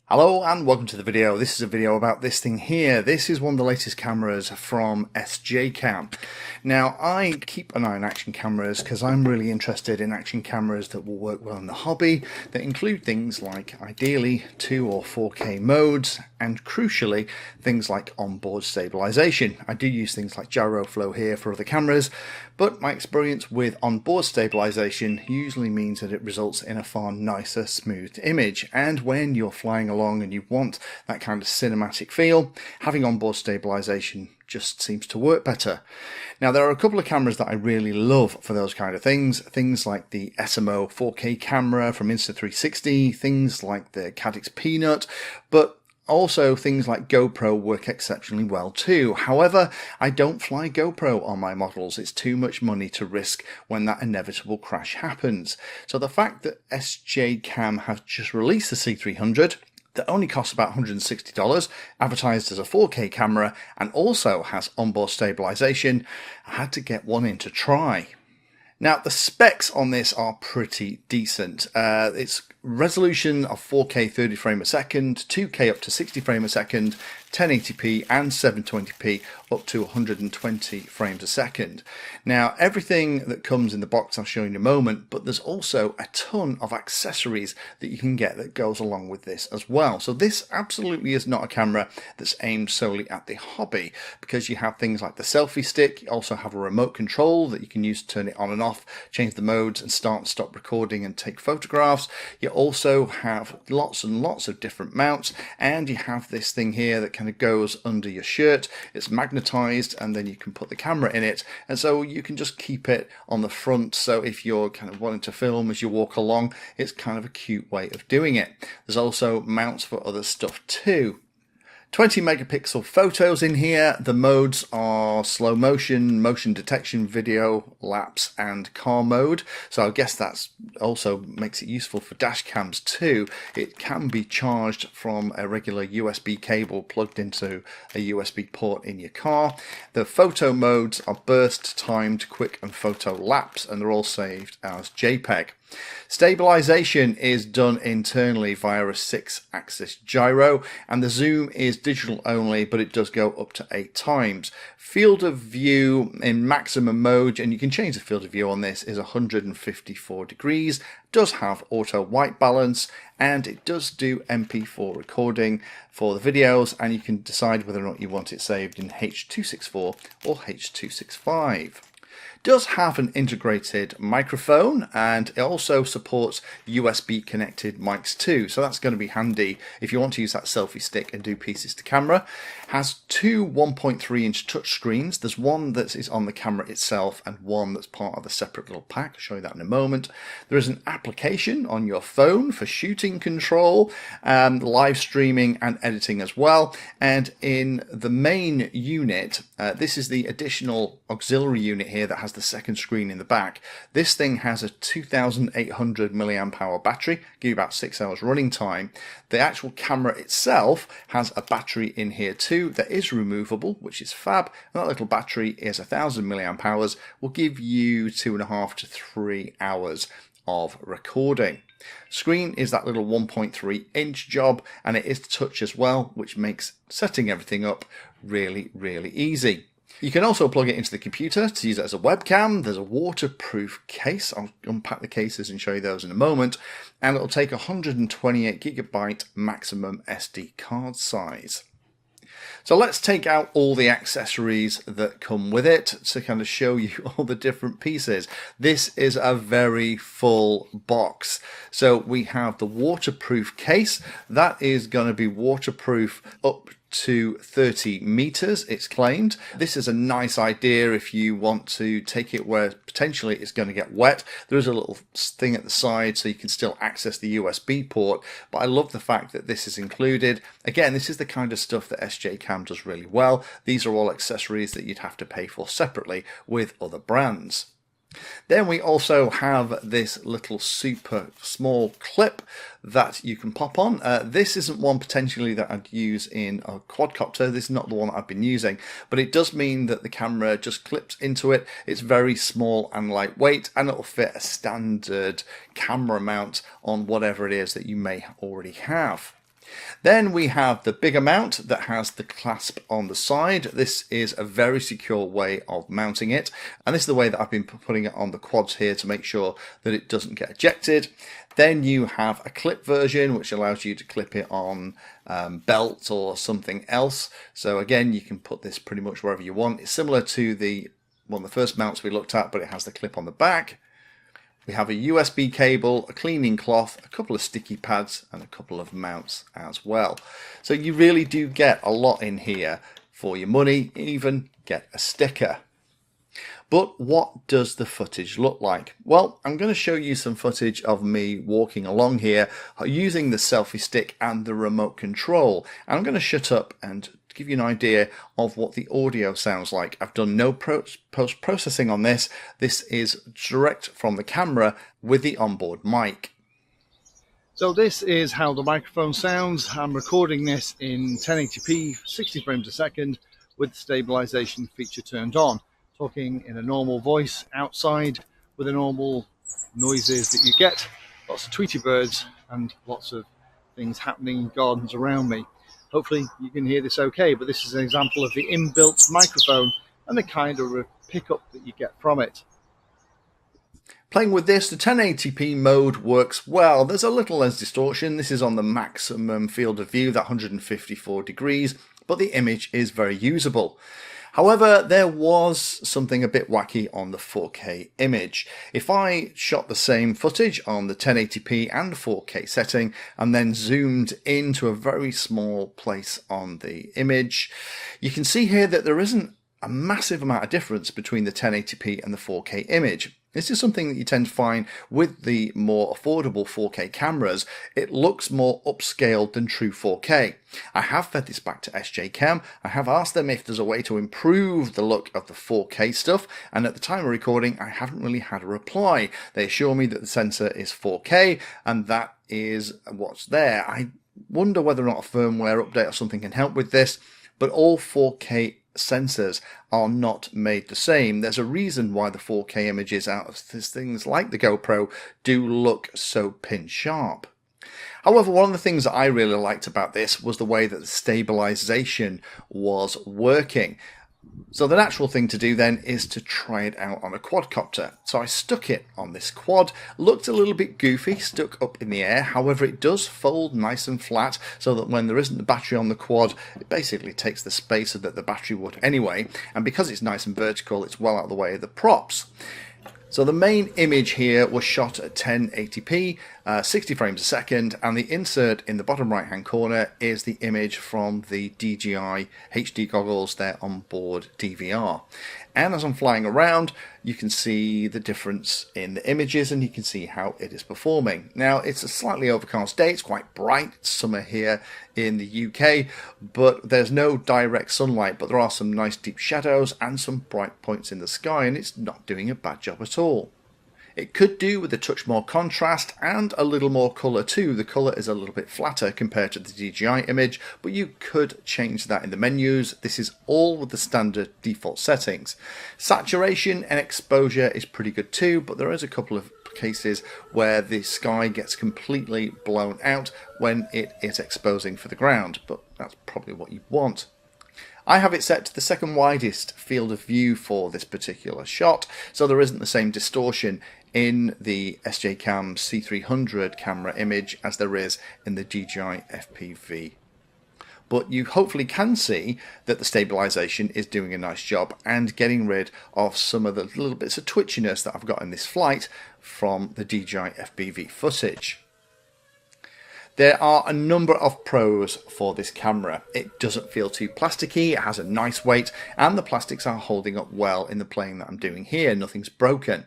Hello and welcome to the video. This is a video about this thing here. This is one of the latest cameras from SJCAM. Now I keep an eye on action cameras because I'm really interested in action cameras that will work well in the hobby, that include things like ideally 2 or 4K modes and crucially things like onboard stabilisation. I do use things like gyro flow here for other cameras, but my experience with onboard stabilisation usually means that it results in a far nicer smoothed image, and when you're flying along and you want that kind of cinematic feel, having onboard stabilisation just seems to work better. Now there are a couple of cameras that I really love for those kind of things like the SMO 4K camera from Insta360, things like the Cadix Peanut, but also things like GoPro work exceptionally well too. However, I don't fly GoPro on my models. It's too much money to risk when that inevitable crash happens. So the fact that SJCAM has just released the C300 that only costs about $160, advertised as a 4K camera, and also has onboard stabilisation, I had to get one in to try. Now the specs on this are pretty decent. It's resolution of 4K 30 frames a second, 2K up to 60 frames a second, 1080p and 720p up to 120 frames a second. Now everything that comes in the box I'll show you in a moment, but there's also a ton of accessories that you can get that goes along with this as well. So this absolutely is not a camera that's aimed solely at the hobby, because you have things like the selfie stick, you also have a remote control that you can use to turn it on and off, change the modes and start and stop recording and take photographs. You also have lots and lots of different mounts, and you have this thing here that kind of goes under your shirt. It's magnetized and then you can put the camera in it, and so you can just keep it on the front, so if you're kind of wanting to film as you walk along, it's kind of a cute way of doing it. There's also mounts for other stuff too. 20 megapixel photos in here. The modes are slow motion, motion detection, video, lapse and car mode. So I guess that's also makes it useful for dash cams too. It can be charged from a regular USB cable plugged into a USB port in your car. The photo modes are burst, timed, quick and photo lapse, and they're all saved as JPEG. Stabilisation is done internally via a 6-axis gyro, and the zoom is digital only, but it does go up to 8 times. Field of view in maximum mode, and you can change the field of view on this, is 154 degrees. It does have auto white balance, and it does do MP4 recording for the videos, and you can decide whether or not you want it saved in H.264 or H.265. Does have an integrated microphone, and it also supports USB connected mics too, so that's going to be handy if you want to use that selfie stick and do pieces to camera. Has two 1.3 inch touch screens. There's one that is on the camera itself and one that's part of a separate little pack. I'll show you that in a moment. There is an application on your phone for shooting control, live streaming and editing as well. And in the main unit, this is the additional auxiliary unit here that has the second screen in the back. This thing has a 2800 milliamp hour battery, give you about 6 hours running time. The actual camera itself has a battery in here too that is removable, which is fab, and that little battery is 1000 milliamp hours, will give you 2.5 to 3 hours of recording. Screen is that little 1.3 inch job, and it is touch as well, which makes setting everything up really easy. You can also plug it into the computer to use it as a webcam. There's a waterproof case. I'll unpack the cases and show you those in a moment. And it'll take 128 gigabyte maximum SD card size. So let's take out all the accessories that come with it to kind of show you all the different pieces. This is a very full box. So we have the waterproof case. That is going to be waterproof up to 30 meters, it's claimed. This is a nice idea if you want to take it where potentially it's going to get wet. There is a little thing at the side so you can still access the USB port, but I love the fact that this is included. Again, this is the kind of stuff that SJCAM does really well. These are all accessories that you'd have to pay for separately with other brands. Then we also have this little super small clip that you can pop on. This isn't one potentially that I'd use in a quadcopter. This is not the one that I've been using, but it does mean that the camera just clips into it. It's very small and lightweight, and it'll fit a standard camera mount on whatever it is that you may already have. Then we have the bigger mount that has the clasp on the side. This is a very secure way of mounting it, and this is the way that I've been putting it on the quads here to make sure that it doesn't get ejected. Then you have a clip version which allows you to clip it on belts or something else. So again, you can put this pretty much wherever you want. It's similar to one of the first mounts we looked at, but it has the clip on the back. We have a USB cable, a cleaning cloth, a couple of sticky pads, and a couple of mounts as well. So you really do get a lot in here for your money, even get a sticker. But what does the footage look like? Well, I'm going to show you some footage of me walking along here using the selfie stick and the remote control. I'm going to shut up and give you an idea of what the audio sounds like. I've done no post-processing on this. This is direct from the camera with the onboard mic. So this is how the microphone sounds. I'm recording this in 1080p, 60 frames a second, with the stabilisation feature turned on. Talking in a normal voice outside with the normal noises that you get. Lots of Tweety birds and lots of things happening in gardens around me. Hopefully you can hear this okay, but this is an example of the inbuilt microphone and the kind of pickup that you get from it. Playing with this, the 1080p mode works well. There's a little less distortion. This is on the maximum field of view, that 154 degrees, but the image is very usable. However, there was something a bit wacky on the 4K image. If I shot the same footage on the 1080p and 4K setting and then zoomed into a very small place on the image, you can see here that there isn't a massive amount of difference between the 1080p and the 4K image. This is something that you tend to find with the more affordable 4K cameras. It looks more upscaled than true 4K. I have fed this back to SJCAM. I have asked them if there's a way to improve the look of the 4K stuff, and at the time of recording I haven't really had a reply. They assure me that the sensor is 4K and that is what's there. I wonder whether or not a firmware update or something can help with this, but all 4K sensors are not made the same. There's a reason why the 4K images out of things like the GoPro do look so pin sharp. However, one of the things that I really liked about this was the way that the stabilisation was working. So the natural thing to do then is to try it out on a quadcopter. So I stuck it on this quad. Looked a little bit goofy, stuck up in the air. However, it does fold nice and flat so that when there isn't the battery on the quad, it basically takes the space that the battery would anyway. And because it's nice and vertical, it's well out of the way of the props. So the main image here was shot at 1080p, 60 frames a second, and the insert in the bottom right hand corner is the image from the DJI HD goggles, their onboard DVR. And as I'm flying around, you can see the difference in the images and you can see how it is performing. Now, it's a slightly overcast day, it's quite bright, it's summer here in the UK, but there's no direct sunlight, but there are some nice deep shadows and some bright points in the sky, and it's not doing a bad job at all. It could do with a touch more contrast and a little more colour too. The colour is a little bit flatter compared to the DJI image, but you could change that in the menus. This is all with the standard default settings. Saturation and exposure is pretty good too, but there is a couple of cases where the sky gets completely blown out when it is exposing for the ground, but that's probably what you want. I have it set to the second widest field of view for this particular shot, so there isn't the same distortion in the SJCAM C300 camera image as there is in the DJI FPV. But you hopefully can see that the stabilisation is doing a nice job and getting rid of some of the little bits of twitchiness that I've got in this flight from the DJI FPV footage. There are a number of pros for this camera. It doesn't feel too plasticky, it has a nice weight, and the plastics are holding up well in the playing that I'm doing here. Nothing's broken.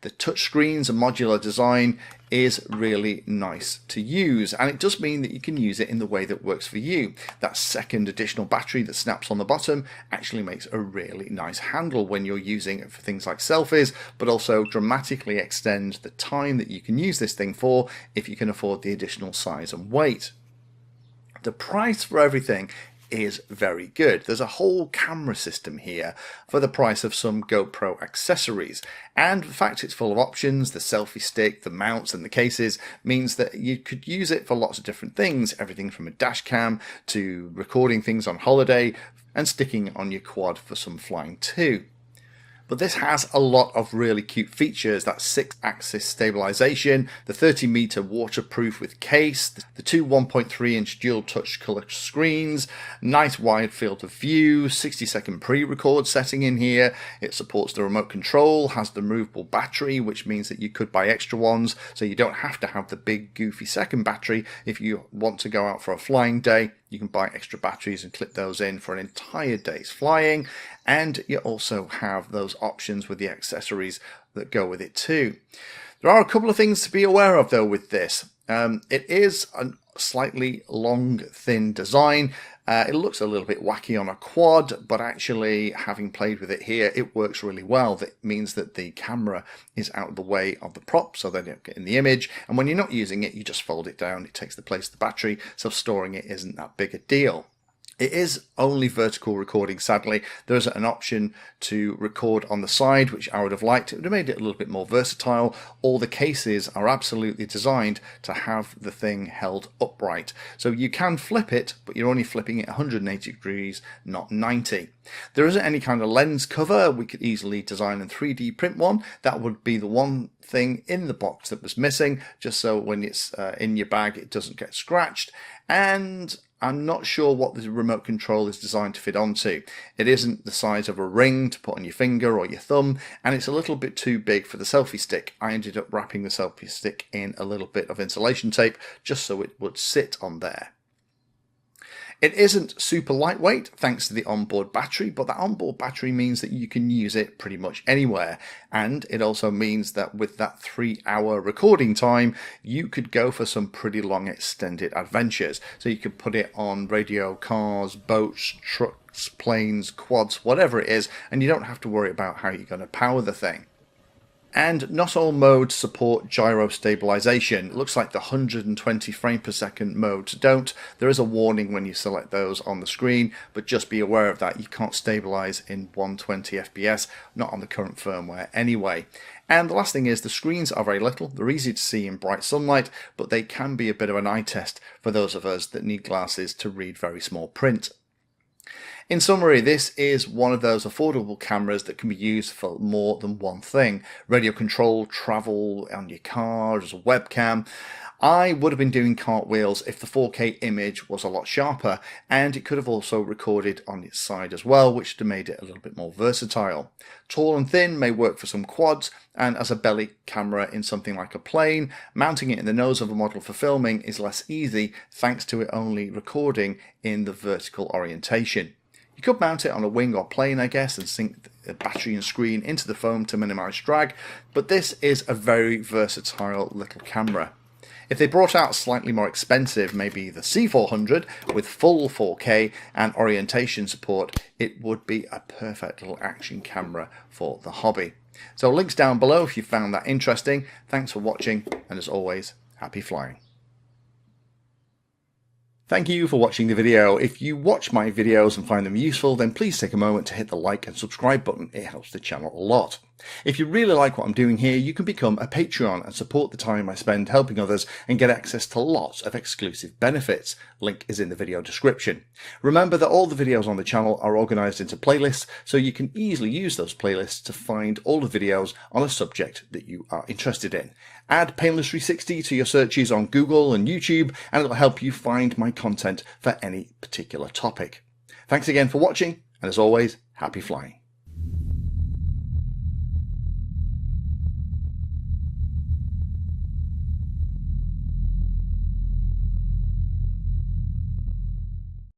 The touchscreens and modular design is really nice to use, and it does mean that you can use it in the way that works for you. That second additional battery that snaps on the bottom actually makes a really nice handle when you're using it for things like selfies, but also dramatically extends the time that you can use this thing for if you can afford the additional size and weight. The price for everything is very good. There's a whole camera system here for the price of some GoPro accessories, and the fact it's full of options, the selfie stick, the mounts and the cases, means that you could use it for lots of different things, everything from a dash cam to recording things on holiday and sticking it on your quad for some flying too. But this has a lot of really cute features. That 6-axis stabilisation, the 30-meter waterproof with case, the two 1.3-inch dual touch colour screens, nice wide field of view, 60-second pre-record setting in here. It supports the remote control, has the removable battery, which means that you could buy extra ones, so you don't have to have the big goofy second battery if you want to go out for a flying day. You can buy extra batteries and clip those in for an entire day's flying, and you also have those options with the accessories that go with it too. There are a couple of things to be aware of though with this. It is a slightly long, thin design. It looks a little bit wacky on a quad, but actually, having played with it here, it works really well. That means that the camera is out of the way of the prop, so they don't get in the image. And when you're not using it, you just fold it down. It takes the place of the battery, so storing it isn't that big a deal. It is only vertical recording, sadly. There isn't an option to record on the side, which I would have liked. It would have made it a little bit more versatile. All the cases are absolutely designed to have the thing held upright. So you can flip it, but you're only flipping it 180 degrees, not 90. There isn't any kind of lens cover. We could easily design and 3D print one. That would be the one thing in the box that was missing, just so when it's in your bag it doesn't get scratched. And I'm not sure what the remote control is designed to fit onto. It isn't the size of a ring to put on your finger or your thumb, and it's a little bit too big for the selfie stick. I ended up wrapping the selfie stick in a little bit of insulation tape just so it would sit on there. It isn't super lightweight thanks to the onboard battery, but that onboard battery means that you can use it pretty much anywhere. And it also means that with that 3-hour recording time, you could go for some pretty long extended adventures. So you could put it on radio, cars, boats, trucks, planes, quads, whatever it is, and you don't have to worry about how you're going to power the thing. And not all modes support gyro stabilisation. It looks like the 120 frame per second modes don't. There is a warning when you select those on the screen, but just be aware of that. You can't stabilise in 120 FPS, not on the current firmware anyway. And the last thing is the screens are very little. They're easy to see in bright sunlight, but they can be a bit of an eye test for those of us that need glasses to read very small print. In summary, this is one of those affordable cameras that can be used for more than one thing. Radio control, travel on your car, as a webcam. I would have been doing cartwheels if the 4K image was a lot sharper, and it could have also recorded on its side as well, which would have made it a little bit more versatile. Tall and thin may work for some quads, and as a belly camera in something like a plane, mounting it in the nose of a model for filming is less easy thanks to it only recording in the vertical orientation. You could mount it on a wing or plane, I guess, and sink the battery and screen into the foam to minimise drag, but this is a very versatile little camera. If they brought out slightly more expensive, maybe the C400 with full 4K and orientation support, it would be a perfect little action camera for the hobby. So links down below if you found that interesting. Thanks for watching, and as always, happy flying. Thank you for watching the video. If you watch my videos and find them useful, then please take a moment to hit the like and subscribe button. It helps the channel a lot. If you really like what I'm doing here, you can become a Patreon and support the time I spend helping others and get access to lots of exclusive benefits. Link is in the video description. Remember that all the videos on the channel are organised into playlists, so you can easily use those playlists to find all the videos on a subject that you are interested in. Add Painless 360 to your searches on Google and YouTube, and it'll help you find my content for any particular topic. Thanks again for watching, and as always, happy flying.